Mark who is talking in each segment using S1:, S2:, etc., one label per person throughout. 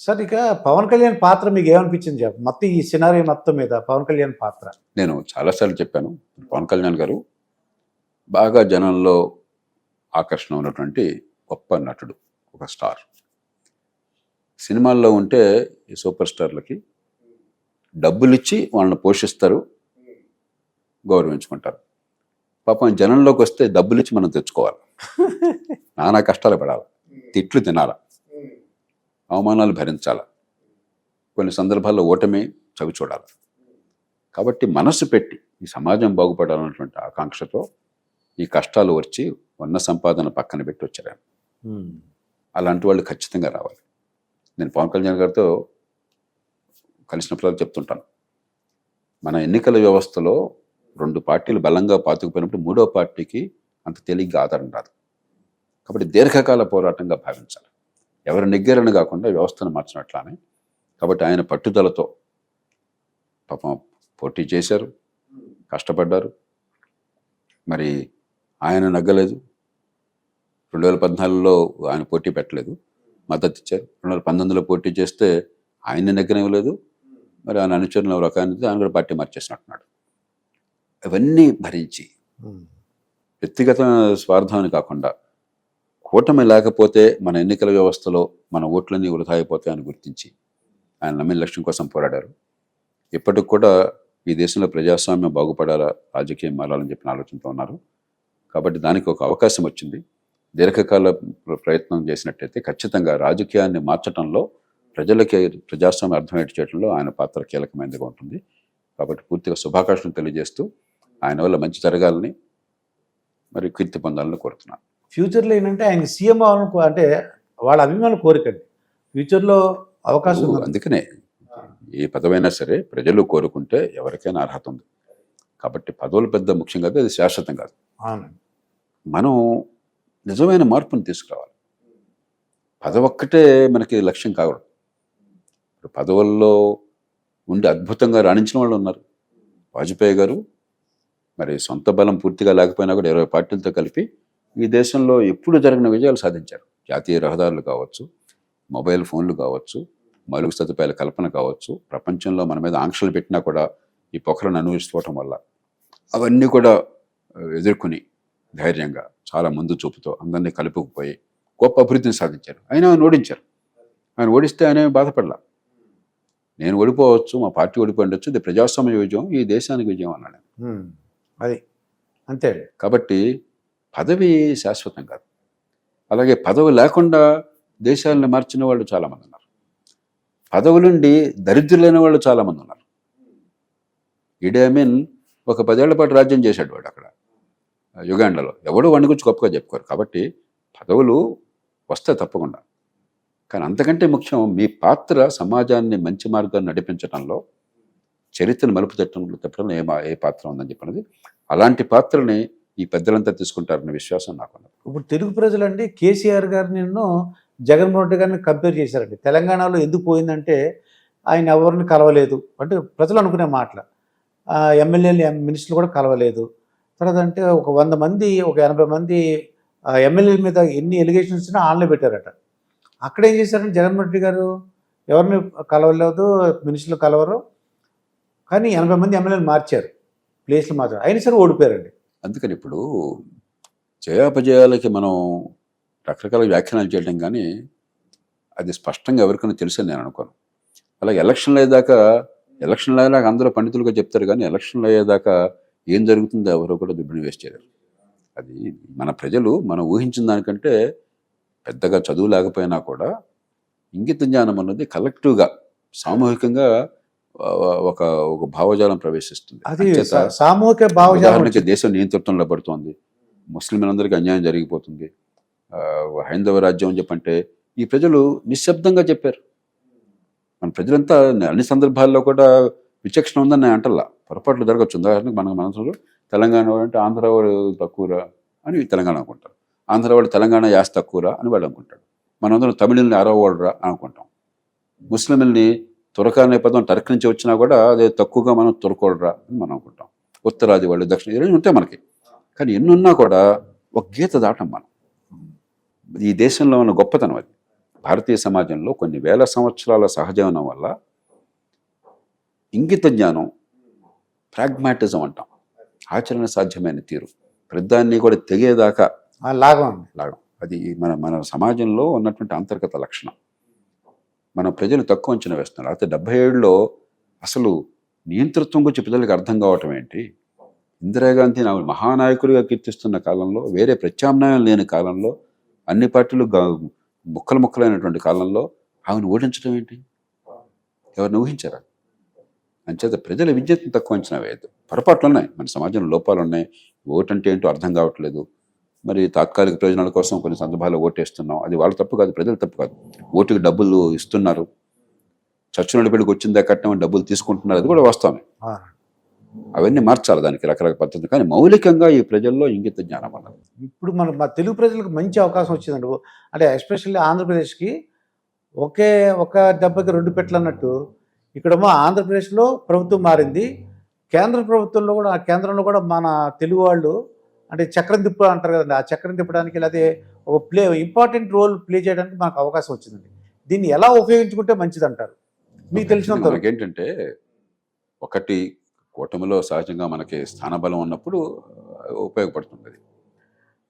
S1: Sir ఇక పవన్ కళ్యాణ్ పాత్ర మీకు ఏమనిపించింది మొత్తం ఈ సినారీ మొత్తం మీద పవన్ కళ్యాణ్ పాత్ర?
S2: నేను చాలాసార్లు చెప్పాను, పవన్ కళ్యాణ్ గారు బాగా జనంలో ఆకర్షణ ఉన్నటువంటి గొప్ప నటుడు, ఒక స్టార్. సినిమాల్లో ఉంటే ఈ సూపర్ స్టార్లకి డబ్బులు ఇచ్చి వాళ్ళని పోషిస్తారు, గౌరవించుకుంటారు. పాపం జనంలోకి వస్తే డబ్బులు ఇచ్చి మనం తెచ్చుకోవాలి, నానా కష్టాలు పడాలి, తిట్లు తినాలి, అవమానాలు భరించాలి, కొన్ని సందర్భాల్లో ఓటమి చవి చూడాలి. కాబట్టి మనసు పెట్టి ఈ సమాజం బాగుపడాలన్నటువంటి ఆకాంక్షతో ఈ కష్టాలు వచ్చి ఉన్న సంపాదన పక్కన పెట్టి వచ్చారు. అలాంటి వాళ్ళు ఖచ్చితంగా రావాలి. నేను పవన్ కళ్యాణ్ గారితో కలిసినప్పుడు చెప్తుంటాను, మన ఎన్నికల వ్యవస్థలో 2 పార్టీలు బలంగా పాతుకుపోయినప్పుడు 3వ పార్టీకి అంత తేలిగ్గా ఆధారం రాదు. కాబట్టి దీర్ఘకాల పోరాటంగా భావించాలి, ఎవరి నెగ్గారని కాకుండా వ్యవస్థను మార్చినట్లానే. కాబట్టి ఆయన పట్టుదలతో పాపం పోటీ చేశారు, కష్టపడ్డారు. మరి ఆయన నగ్గలేదు. 2014లో ఆయన పోటీ పెట్టలేదు, మద్దతు ఇచ్చారు. 2019లో పోటీ చేస్తే ఆయన నెగ్గనివ్వలేదు. మరి ఆయన అనుచరులు రకానికి ఆయన కూడా పార్టీ మార్చేసినట్టున్నాడు. ఇవన్నీ భరించి వ్యక్తిగత స్వార్థాన్ని కాకుండా కూటమి లేకపోతే మన ఎన్నికల వ్యవస్థలో మన ఓట్లన్నీ వృధా అయిపోతాయని గుర్తించి ఆయన నమ్మిన లక్ష్యం కోసం పోరాడారు. ఇప్పటికి కూడా ఈ దేశంలో ప్రజాస్వామ్యం బాగుపడాలా, రాజకీయం మారాలని చెప్పిన ఆలోచనతో ఉన్నారు. కాబట్టి దానికి ఒక అవకాశం వచ్చింది. దీర్ఘకాల ప్రయత్నం చేసినట్టయితే ఖచ్చితంగా రాజకీయాన్ని మార్చడంలో, ప్రజలకి ప్రజాస్వామ్యం అర్థమయ్యేట్టు చేయడంలో ఆయన పాత్ర కీలకమైనదిగా ఉంటుంది. కాబట్టి పూర్తిగా శుభాకాంక్షలు తెలియజేస్తూ ఆయన వల్ల మంచి జరగాలని, మరి కీర్తి పొందాలని కోరుతున్నాను.
S1: ఫ్యూచర్లో ఏంటంటే ఆయన సీఎం అవ్వాలని అంటే వాళ్ళ అభిమానుల కోరికండి, ఫ్యూచర్లో అవకాశం ఉంది.
S2: అందుకనే ఏ పదవైనా సరే ప్రజలు కోరుకుంటే ఎవరికైనా అర్హత ఉంది. కాబట్టి పదవులు పెద్ద ముఖ్యం కాదు, అది శాశ్వతం కాదు. మనం నిజమైన మార్పుని తీసుకురావాలి. పదవొక్కటే మనకి లక్ష్యం కాకూడదు. ఇప్పుడు పదవుల్లో ఉండి అద్భుతంగా రాణించిన వాళ్ళు ఉన్నారు. వాజ్పేయి గారు మరి సొంత బలం పూర్తిగా లేకపోయినా కూడా 20 పార్టీలతో కలిపి ఈ దేశంలో ఎప్పుడు జరిగిన విజయాలు సాధించారు. జాతీయ రహదారులు కావచ్చు, మొబైల్ ఫోన్లు కావచ్చు, మౌలిక సదుపాయాల కల్పన కావచ్చు, ప్రపంచంలో మన మీద ఆంక్షలు పెట్టినా కూడా ఈ పొఖలను అనుభవించుకోవటం వల్ల అవన్నీ కూడా ఎదుర్కొని ధైర్యంగా చాలా ముందు చూపుతో అందరినీ కలుపుకుపోయి గొప్ప అభివృద్ధిని సాధించారు. ఆయన ఓడించారు. ఆయన ఓడిస్తే ఆయన బాధపడలా. నేను ఓడిపోవచ్చు, మా పార్టీ ఓడిపోయి ఉండొచ్చు, ఇది ప్రజాస్వామ్య విజయం, ఈ దేశానికి విజయం అన్నాడు.
S1: అది అంతే.
S2: కాబట్టి పదవి శాశ్వతం కాదు. అలాగే పదవి లేకుండా దేశాలను మార్చిన వాళ్ళు చాలామంది ఉన్నారు. పదవులుండి దరిద్రులైన వాళ్ళు చాలామంది ఉన్నారు. ఈడీ అమీన్ ఒక 10 ఏళ్ల పాటు రాజ్యం చేశాడు వాడు అక్కడ యుగాండాలో. ఎవడో వాడి గురించి గొప్పగా చెప్పుకోరు. కాబట్టి పదవులు వస్తాయి తప్పకుండా. కానీ అంతకంటే ముఖ్యం మీ పాత్ర సమాజాన్ని మంచి మార్గాన్ని నడిపించడంలో, చరిత్రను మలుపు తిప్పడంలో ఏ పాత్ర ఉందని చెప్పినది. అలాంటి పాత్రని ఈ పెద్దలంతా తీసుకుంటారన్న విశ్వాసం నాకున్నది.
S1: ఇప్పుడు తెలుగు ప్రజలండి కేసీఆర్ గారిని జగన్మోహన్ రెడ్డి గారిని కంపేర్ చేశారండి. తెలంగాణలో ఎందుకు పోయిందంటే ఆయన ఎవరిని కలవలేదు అంటే ప్రజలు అనుకునే మాటలు. ఎమ్మెల్యేలు మినిస్టర్లు కూడా కలవలేదు. తర్వాత అంటే ఒక 100 మంది, ఒక 80 మంది ఎమ్మెల్యేల మీద ఎన్ని ఎలిగేషన్స్ ఆన్లో పెట్టారట. అక్కడ ఏం చేశారంటే జగన్మోహన్ రెడ్డి గారు ఎవరిని కలవలేదు, మినిస్టర్లు కలవరు, కానీ 80 మంది ఎమ్మెల్యేలు మార్చారు, ప్లేస్లు మార్చారు, అయినా సరే ఓడిపోయారండి.
S2: అందుకని ఇప్పుడు జయాపజయాలకి మనం రకరకాల వ్యాఖ్యానాలు చేయడం కానీ అది స్పష్టంగా ఎవరికైనా తెలుసని నేను అనుకోను. అలాగే ఎలక్షన్లు అయ్యేదాకా అందరూ పండితులుగా చెప్తారు, కానీ ఎలక్షన్లు అయ్యేదాకా ఏం జరుగుతుందో ఎవరో కూడా దుడ్డుని వేస్ట్ చేయరు. అది మన ప్రజలు మనం ఊహించిన దానికంటే పెద్దగా చదువు లేకపోయినా కూడా ఇంగిత జ్ఞానం అన్నది కలెక్టివ్గా, సామూహికంగా ఒక భావజాలం ప్రవేశిస్తుంది.
S1: సామూహిక భావజాలానికి
S2: దేశం నియంత్రణలో పడుతోంది, ముస్లింలందరికీ అన్యాయం జరిగిపోతుంది, హైందవ రాజ్యం అని చెప్పంటే ఈ ప్రజలు నిశ్శబ్దంగా చెప్పారు. మన ప్రజలంతా అన్ని సందర్భాల్లో కూడా విచక్షణ ఉందని నేను అంటల్లా, పొరపాట్లు జరగచ్చు. ఉదాహరణకు మన మనసులో తెలంగాణ వాడు అంటే ఆంధ్ర వాడు తక్కువరా అని తెలంగాణ అనుకుంటారు, ఆంధ్ర వాడు తెలంగాణ యాస తక్కువరా అని వాడు అనుకుంటాడు. మనందరం తమిళని అరవవాడురా అనుకుంటాం. ముస్లింల్ని తురక అనే పదం టర్క్ నుంచి వచ్చినా కూడా అదే తక్కువగా మనం తురకోడరా అని మనం అనుకుంటాం. ఉత్తరాది వాళ్ళు, దక్షిణ ఇవన్నీ ఉంటాయి మనకి. కానీ ఎన్నున్నా కూడా ఒక గీత దాటం మనం. ఈ దేశంలో ఉన్న గొప్పతనం అది. భారతీయ సమాజంలో కొన్ని వేల సంవత్సరాల సహజీవనం వల్ల ఇంగిత జ్ఞానం, ప్రాగ్మాటిజం అంటాం, ఆచరణ సాధ్యమైన తీరు, ప్రతిదాన్ని కూడా తెగేదాకా
S1: లాగం
S2: అది మన మన సమాజంలో ఉన్నటువంటి అంతర్గత లక్షణం. మన ప్రజలు తక్కువ అంచనా వేస్తున్నారు. అయితే 77లో అసలు నియంతృత్వం గురించి ప్రజలకు అర్థం కావటం ఏంటి, ఇందిరాగాంధీ మహానాయకుడిగా కీర్తిస్తున్న కాలంలో, వేరే ప్రత్యామ్నాయం లేని కాలంలో, అన్ని పార్టీలు ముక్కలైనటువంటి కాలంలో ఆమెను ఓడించడం ఏంటి, ఎవరిని ఊహించారా? అంచేత ప్రజల విద్యను తక్కువ అంచనా వేయద్దు. పొరపాట్లు ఉన్నాయి, మన సమాజంలో లోపాలు ఉన్నాయి. ఓటంటే ఏంటో అర్థం కావట్లేదు. మరి తాత్కాలిక ప్రయోజనాల కోసం కొన్ని సందర్భాల్లో ఓటేస్తున్నాం, అది వాళ్ళ తప్పు కాదు, ప్రజల తప్పు కాదు. ఓటుకి డబ్బులు ఇస్తున్నారు, చచ్చిన పెళ్ళికి వచ్చిందా కట్నం డబ్బులు తీసుకుంటున్నారు, అది కూడా వాస్తవమే. అవన్నీ మార్చాలి, దానికి రకరకాల పద్ధతులు. కానీ మౌలికంగా ఈ ప్రజల్లో ఇంగిత జ్ఞానం అన్నది
S1: ఇప్పుడు మా తెలుగు ప్రజలకు మంచి అవకాశం వచ్చిందండి. అంటే ఎస్పెషల్లీ ఆంధ్రప్రదేశ్కి ఒక దెబ్బకి రెండు పెట్లు అన్నట్టు ఇక్కడేమో ఆంధ్రప్రదేశ్లో ప్రభుత్వం మారింది, కేంద్రంలో కూడా మన తెలుగు వాళ్ళు అంటే చక్రం తిప్పు అంటారు కదండి, ఆ చక్రం తిప్పడానికి లేదా ఒక ఇంపార్టెంట్ రోల్ ప్లే చేయడానికి మనకు అవకాశం వచ్చిందండి. దీన్ని ఎలా ఉపయోగించుకుంటే మంచిది అంటారు మీకు తెలిసినంత?
S2: ఏంటంటే, ఒకటి కూటమిలో సహజంగా మనకి స్థానబలం ఉన్నప్పుడు ఉపయోగపడుతుంది.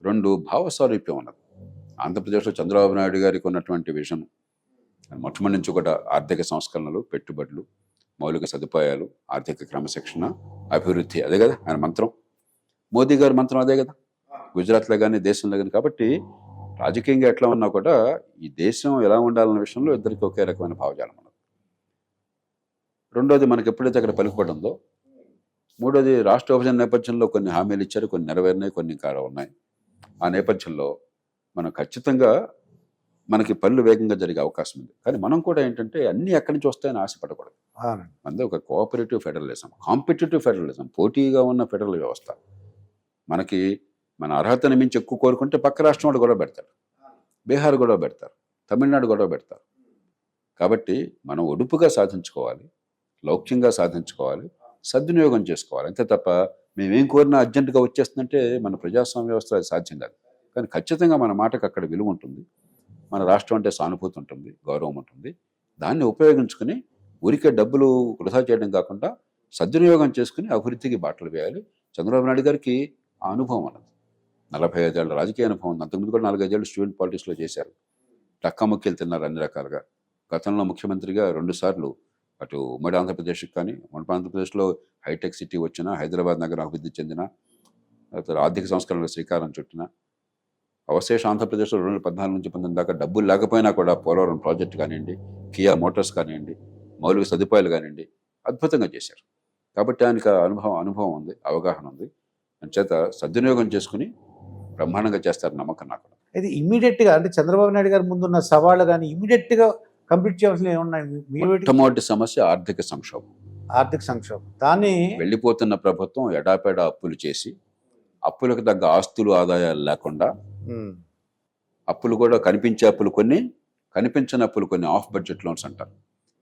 S2: రెండు, భావస్వారూప్యం ఉన్నది. ఆంధ్రప్రదేశ్లో చంద్రబాబు నాయుడు గారికి ఉన్నటువంటి విజన్ మొట్టమొదటి నుంచి కూడా ఆర్థిక సంస్కరణలు, పెట్టుబడులు, మౌలిక సదుపాయాలు, ఆర్థిక క్రమశిక్షణ, అభివృద్ధి, అదే కదా ఆయన మంత్రం. మోదీ గారి మంత్రం అదే కదా, గుజరాత్లో కానీ దేశంలో కానీ. కాబట్టి రాజకీయంగా ఎట్లా ఉన్నా కూడా ఈ దేశం ఎలా ఉండాలన్న విషయంలో ఇద్దరికి ఒకే రకమైన భావజాలం ఉన్నది. రెండోది, మనకి ఎప్పుడైతే అక్కడ పలుకుబడిందో. మూడోది, రాష్ట్ర విభజన నేపథ్యంలో కొన్ని హామీలు ఇచ్చారు, కొన్ని నెరవేరినాయి, కొన్ని ఇంకా ఉన్నాయి. ఆ నేపథ్యంలో మనం ఖచ్చితంగా మనకి పనులు వేగంగా జరిగే అవకాశం ఉంది. కానీ మనం కూడా ఏంటంటే అన్నీ ఎక్కడి నుంచి వస్తాయని ఆశపడకూడదు. మనది ఒక కోఆపరేటివ్ ఫెడరలిజం, కాంపిటేటివ్ ఫెడరలిజం, పోటీగా ఉన్న ఫెడరల్ వ్యవస్థ. మనకి మన అర్హతను మించి ఎక్కువ కోరుకుంటే పక్క రాష్ట్రం వాళ్ళు గొడవ పెడతారు, బీహార్ గొడవ పెడతారు, తమిళనాడు గొడవ పెడతారు. కాబట్టి మనం ఒడుపుగా సాధించుకోవాలి, లౌక్యంగా సాధించుకోవాలి, సద్వినియోగం చేసుకోవాలి. అంతే తప్ప మేమేం కోరినా అర్జెంటుగా వచ్చేస్తుందంటే మన ప్రజాస్వామ్య వ్యవస్థ అది సాధ్యం కాదు. కానీ ఖచ్చితంగా మన మాటకు అక్కడ విలువ ఉంటుంది, మన రాష్ట్రం అంటే సానుభూతి ఉంటుంది, గౌరవం ఉంటుంది. దాన్ని ఉపయోగించుకుని ఊరికే డబ్బులు వృధా చేయడం కాకుండా సద్వినియోగం చేసుకుని అభివృద్ధికి బాటలు వేయాలి. చంద్రబాబు నాయుడు గారికి ఆ అనుభవం అన్నది 45 ఏళ్ళ రాజకీయ అనుభవం ఉంది. అంతకుముందు కూడా 4-5 ఏళ్ళు స్టూడెంట్ పాలిటిక్స్లో చేశారు. టక్కాముక్కీలు తిన్నారు అన్ని రకాలుగా. గతంలో ముఖ్యమంత్రిగా 2 సార్లు అటు ఉమ్మడి ఆంధ్రప్రదేశ్కి కానీ, ఉమ్మడి ఆంధ్రప్రదేశ్లో హైటెక్ సిటీ వచ్చిన, హైదరాబాద్ నగరం అభివృద్ధి చెందిన, ఆర్థిక సంస్కరణలు శ్రీకారం చుట్టిన, అవశేష ఆంధ్రప్రదేశ్లో 2014 నుంచి 19 దాకా డబ్బులు లేకపోయినా కూడా పోలవరం ప్రాజెక్టు కానివ్వండి, కియా మోటార్స్ కానివ్వండి, మౌలిక సదుపాయాలు కానివ్వండి, అద్భుతంగా చేశారు. కాబట్టి ఆయనకి అనుభవం ఉంది, అవగాహన ఉంది. అంచేత సద్వినియోగం చేసుకుని బ్రహ్మాండంగా చేస్తారు నమ్మకం నాకు.
S1: ఇది ఇమీడియట్గా అంటే చంద్రబాబు నాయుడు గారి ముందున్న సవాళ్ళు కానీ ఇమీడియట్గా కంప్లీట్ చేయాల్సినవి ఏమున్నాయి?
S2: మొట్టమొదటి సమస్య ఆర్థిక సంక్షోభం.
S1: దాన్ని
S2: వెళ్ళిపోతున్న ప్రభుత్వం ఎడాపెడా అప్పులు చేసి, అప్పులకు తగ్గ ఆస్తులు ఆదాయాలు లేకుండా, అప్పులు కూడా కనిపించే అప్పులు కొన్ని, కనిపించని అప్పులు కొన్ని, ఆఫ్ బడ్జెట్ లోన్స్ అంటారు.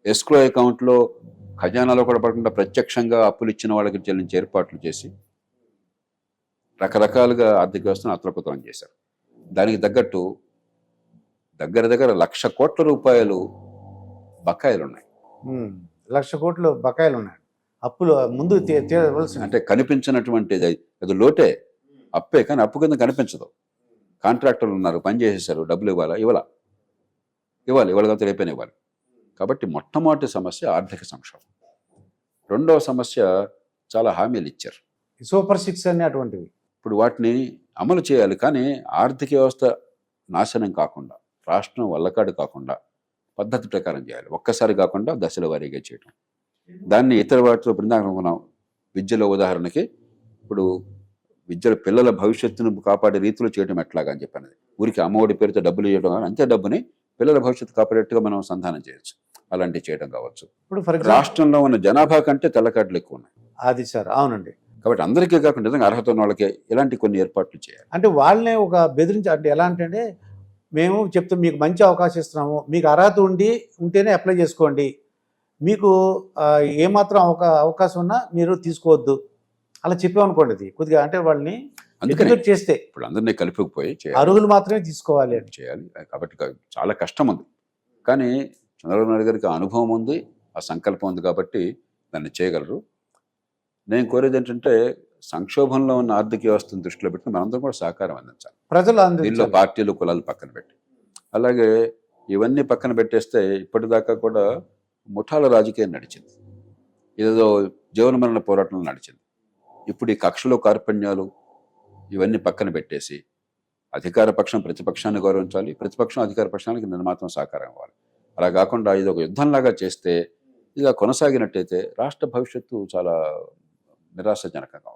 S2: ఎస్క్రో అకౌంట్లో ఖజానాలో కూడా పడకుండా ప్రత్యక్షంగా అప్పులు ఇచ్చిన వాళ్ళకి చెల్లించే ఏర్పాట్లు చేసి రకరకాలుగా ఆర్థిక వ్యవస్థను అతలకుతలం చేశారు. దానికి తగ్గట్టు దగ్గర 1,00,000 కోట్ల రూపాయలు బకాయిలు ఉన్నాయి.
S1: 1,00,000 కోట్లు బకాయిలు ఉన్నాయి, అప్పులు ముందు
S2: అంటే కనిపించినటువంటి అది లోటే, అప్పే, కానీ అప్పు కింద కనిపించదు. కాంట్రాక్టర్లు ఉన్నారు, పని చేసేసారు, డబ్బులు ఇవ్వాలి కాబట్టి రేపైనా ఇవ్వాలి. కాబట్టి మొట్టమొదటి సమస్య ఆర్థిక సంక్షోభం. రెండవ సమస్య చాలా హామీలు ఇచ్చారు,
S1: సూపర్ 6 అని అటువంటివి.
S2: ఇప్పుడు వాటిని అమలు చేయాలి. కానీ ఆర్థిక వ్యవస్థ నాశనం కాకుండా, రాష్ట్రం వల్లకాడు కాకుండా పద్ధతి ప్రకారం చేయాలి. ఒక్కసారి కాకుండా దశల వారీగా చేయటం. దాన్ని ఇతర వాటితో బృందానుకున్నాం. విద్యలో ఉదాహరణకి ఇప్పుడు విద్యలో పిల్లల భవిష్యత్తును కాపాడే రీతిలో చేయడం ఎట్లాగా అని చెప్పాను. ఊరికి అమ్మఒడి పేరుతో డబ్బులు ఇవ్వడం కానీ అంతే డబ్బుని పిల్లల భవిష్యత్తు కాపాడేట్టుగా మనం సంధానం చేయొచ్చు. అలాంటివి చేయడం కావచ్చు.
S1: ఇప్పుడు ఫర్
S2: రాష్ట్రంలో ఉన్న జనాభా కంటే తెల్లకాట్లు ఎక్కువ ఉన్నాయి.
S1: అది సార్, అవునండి.
S2: కాబట్టి అందరికీ కాకుండా నిజంగా అర్హత ఉన్న వాళ్ళకి ఇలాంటి కొన్ని ఏర్పాట్లు చేయాలి.
S1: అంటే వాళ్ళనే ఒక బెదిరించి, అంటే ఎలా అంటే మేము చెప్తాం మీకు మంచి అవకాశం ఇస్తున్నాము, మీకు అర్హత ఉంటేనే అప్లై చేసుకోండి, మీకు ఏమాత్రం అవకాశం ఉన్నా మీరు తీసుకోవద్దు అలా చెప్పామనుకోండి. అది కొద్దిగా అంటే వాళ్ళని ఎడ్యుకేట్ చేస్తే,
S2: ఇప్పుడు అందరినీ కలిపిపోయి
S1: అర్హులు మాత్రమే తీసుకోవాలి అని
S2: చేయాలి. కాబట్టి చాలా కష్టం ఉంది. కానీ చంద్రబాబు నాయుడు గారికి ఆ అనుభవం ఉంది, ఆ సంకల్పం ఉంది కాబట్టి దాన్ని చేయగలరు. నేను కోరేది ఏంటంటే సంక్షోభంలో ఉన్న ఆర్థిక వ్యవస్థను దృష్టిలో పెట్టి మనందరం కూడా సహకారం అందించాలి.
S1: ప్రజలు
S2: దీనిలో
S1: అందించాలి.
S2: పార్టీలు కులాలు పక్కన పెట్టి, అలాగే ఇవన్నీ పక్కన పెట్టేస్తే ఇప్పటిదాకా కూడా ముఠాల రాజకీయం నడిచింది, ఏదో జీవన మరణ పోరాటం నడిచింది. ఇప్పుడు ఈ కక్షలు కార్పణ్యాలు ఇవన్నీ పక్కన పెట్టేసి అధికార పక్షం ప్రతిపక్షాన్ని గౌరవించాలి, ప్రతిపక్షం అధికార పక్షానికి నిర్మాత్రం సహకారం ఇవ్వాలి. అలా కాకుండా ఇది ఒక యుద్ధంలాగా చేస్తే, ఇలా కొనసాగినట్టయితే రాష్ట్ర భవిష్యత్తు చాలా నిరాశాజనకంగా ఉంటుంది.